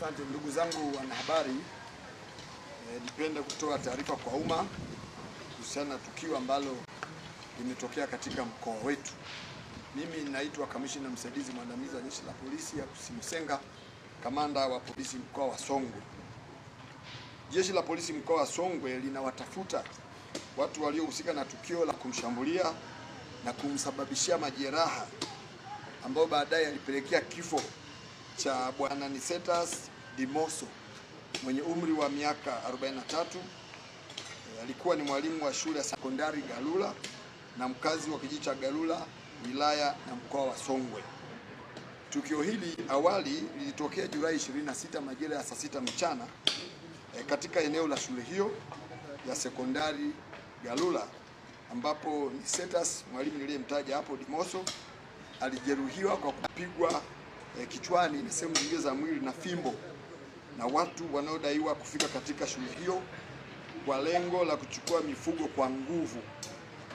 Asante ndugu zangu wanahabari, nipende kutoa taarifa kwa umma kuhusiana na tukio ambalo limetokea katika mkoa wetu. Mimi naitwa Kamishna Msaidizi Mwandamizi wa Jeshi la Polisi ya Kusimusenga, kamanda wa polisi mkoa wa Songwe. Jeshi la polisi mkoa wa Songwe linawatafuta watu waliohusika na tukio la kumshambulia na kumsababishia majeraha ambao baadaye alipelekea kifo cha Bwana Nicetas Dimoso mwenye umri wa miaka 43. Alikuwa ni mwalimu wa shule ya sekondari Galula na mkazi wa kijiji cha Galula, wilaya na mkoa wa Songwe. Tukio hili awali lilitokea Julai 26 majira ya saa 6 mchana katika eneo la shule hiyo ya sekondari Galula, ambapo Nicetas, mwalimu niliyemtaja hapo, Dimoso, alijeruhiwa kwa kupigwa kichwani na sehemu zingine za mwili na fimbo na watu wanaodaiwa kufika katika shule hiyo kwa lengo la kuchukua mifugo kwa nguvu,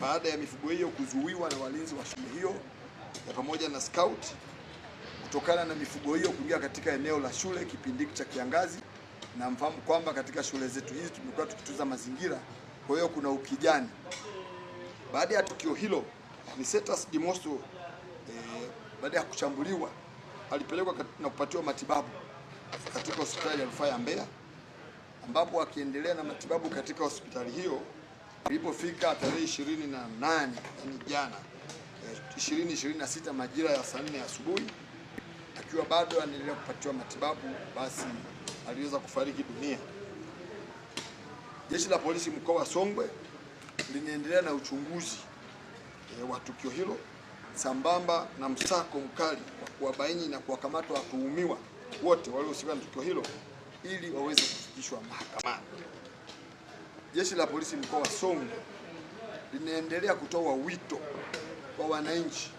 baada ya mifugo hiyo kuzuiwa na walinzi wa shule hiyo pamoja na scout, kutokana na mifugo hiyo kuingia katika eneo la shule kipindi cha kiangazi. Na mfahamu kwamba katika shule zetu hizi tumekuwa tukitunza mazingira, kwa hiyo kuna ukijani. Baada ya tukio hilo, Nicetas Dimoso baada ya kuchambuliwa alipelekwa na kupatiwa matibabu katika hospitali ya rufaa ya Mbeya, ambapo akiendelea na matibabu katika hospitali hiyo, ilipofika tarehe 28 yani jana 2026 majira ya saa 4 asubuhi, akiwa bado anaendelea kupatiwa matibabu, basi aliweza kufariki dunia. Jeshi la polisi mkoa wa Songwe linaendelea na uchunguzi wa tukio hilo sambamba na msako mkali wa kuwabaini na kuwakamata watuhumiwa wote waliohusika na tukio hilo ili waweze kufikishwa mahakamani. Jeshi la polisi mkoa wa Songwe linaendelea kutoa wito kwa wananchi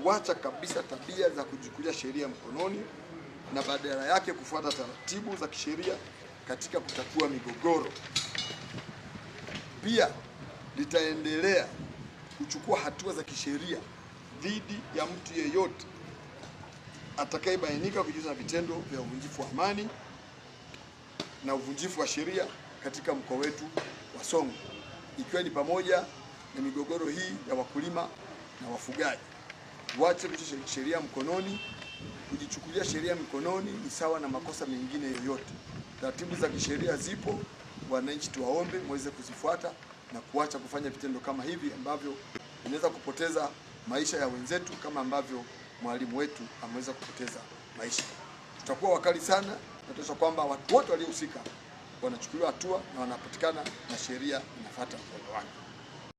kuacha kabisa tabia za kujichukulia sheria mkononi na badala yake kufuata taratibu za kisheria katika kutatua migogoro. Pia litaendelea kuchukua hatua za kisheria dhidi ya mtu yeyote atakayebainika kujihusisha na vitendo vya uvunjifu wa amani na uvunjifu wa sheria katika mkoa wetu wa Songwe, ikiwa ni pamoja na migogoro hii ya wakulima na wafugaji. Waache kuchukua sheria mkononi. Kujichukulia sheria mkononi ni sawa na makosa mengine yoyote. Taratibu za kisheria zipo, wananchi tuwaombe muweze kuzifuata na kuacha kufanya vitendo kama hivi ambavyo vinaweza kupoteza maisha ya wenzetu, kama ambavyo mwalimu wetu ameweza kupoteza maisha. Tutakuwa wakali sana na tutahakikisha kwamba watu wote waliohusika wanachukuliwa hatua na wanapatikana na sheria inafuata mkondo wake.